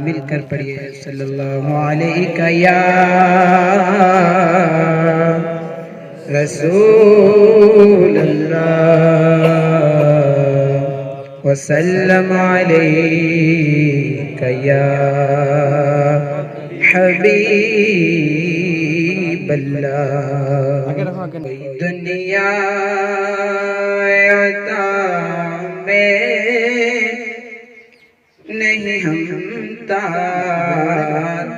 مل کر پڑھیے صلی اللہ علیہ یا رسول اللہ وسلم علیک یا حبیب اللہ دنیا عطا میں نہیں ہمتا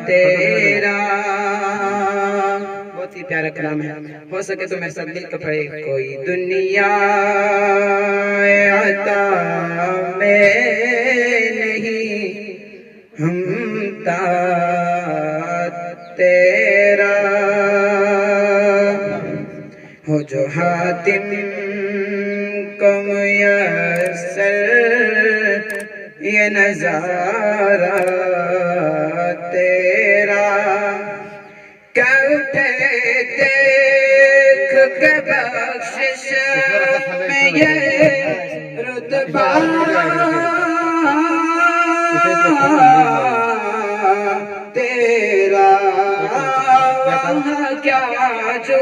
تیرا. بہت ہی پیارا کلام ہے. ہو سکے تو میرے ساتھ مل کر پڑھے. کوئی دنیا عطا میں نہیں ہمتا تیرا ہو جو حاتم کو میسر یہ نظارہ تیرا کیا اٹھے دیکھ کے بخشش میں یہ رتبہ تیرا وہاں کیا جو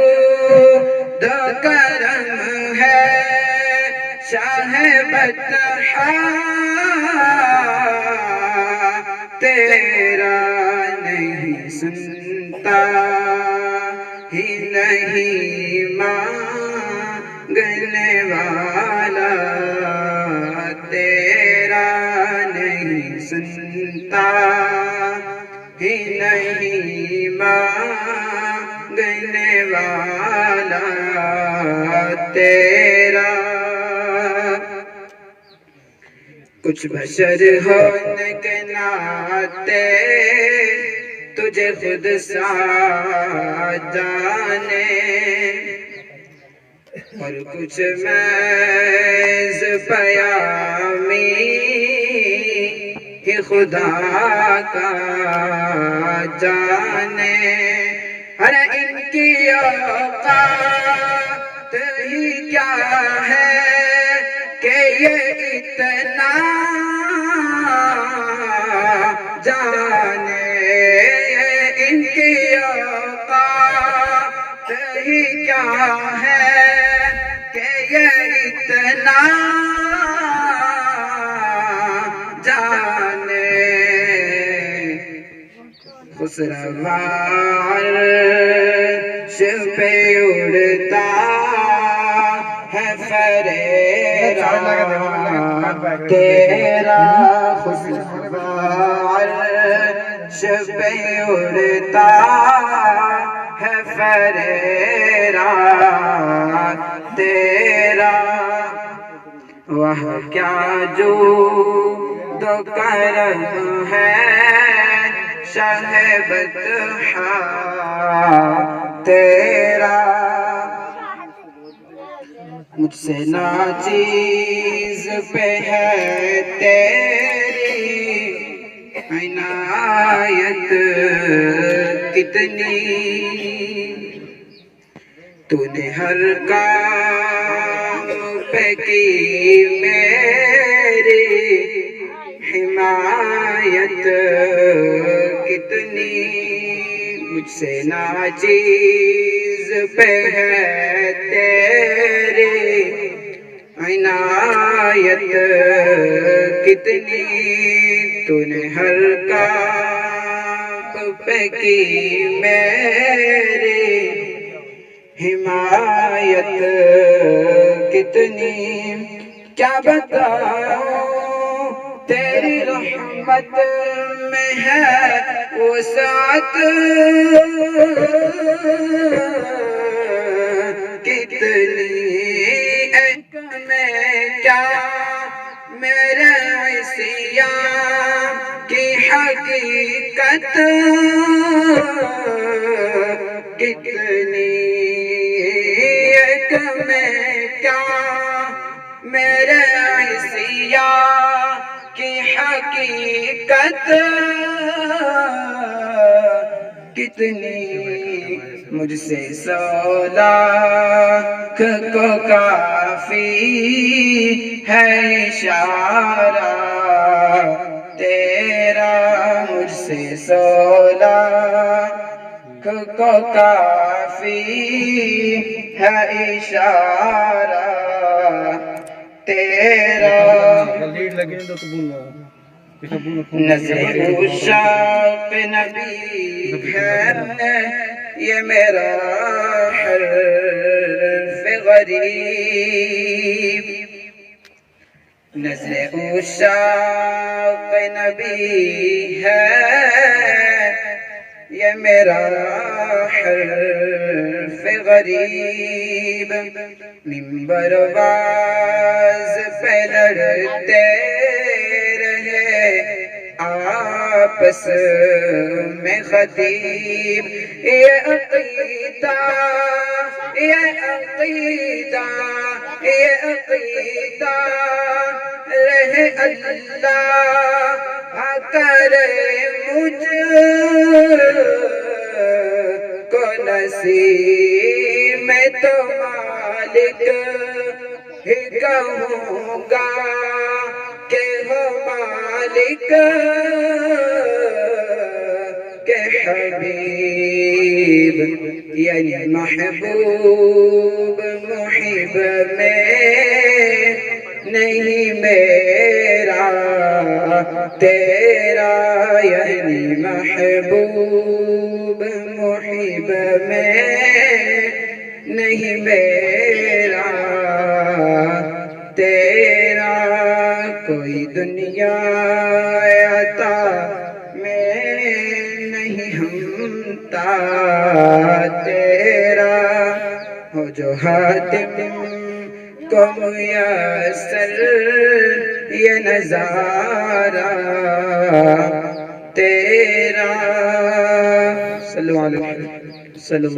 دو کرم ہے شاہ بطحا تیرا نہیں سنتا ہی نہیں مانگنے والا تیرا نہیں سنتا ہی نہیں مانگنے والا تیرا. کچھ بشر ہونے کے ناطے تجھے خود سا جانے اور کچھ محض پیامی ہی خدا کا جانے. ارے ان کی اوقات ہی کیا ہے کہ یہ اتنا جانے. ان کی اوقات ہی کیا ہے کہ یہ اتنا جانے. خسروار عرش پہ اڑتا ہے فریرا تیرا. خسروار عرش پہ اڑتا ہے فریرا تیرا. وہ کیا جو دو کرم ہے شاہ بطحا تیرا. مجھ سے ناچیز پہ ہے تیری عنایت کتنی. تو نے ہر کام پہ کی میری حمایت کتنی. مجھ سے ناچیز پہ ہے تیری عنایت کتنی. تو نے ہر کام پہ کی میری حمایت کتنی. کیا بتاؤں تیری رحمت میں ہے وسعت کتنی. ایک میں کیا میرے عصیان کی حقیقت کتنی. ایک میں کیا میرے عصیان کی حقیقت کتنی. مجھ سے 100 لاکھ کو کافی ہے اشارہ تیرا. سے 16 کو کافی ہے اشارہ تیرا نظر عشاق نبی ہے یہ میرا حرف غریب نظر عشاق نبی ہے یہ میرا حرف غریب منبر واز پہ لڑتے رہے آپس میں خطیب یہ عقیدہ رہے اللہ کرے مجھ کو نصیب میں تو مالک ہی کہوں گا کہ ہو مالک کہ حبیب یعنی محبوب محب میں نہیں میرا تیرا یعنی محبوب محب میں نہیں میرا تیرا کوئی دنیا عطا میں نہیں ہمتا تیرا ہو جو حاتم کو میسر یہ نظارہ تیرا صلی اللہ علیہ وسلم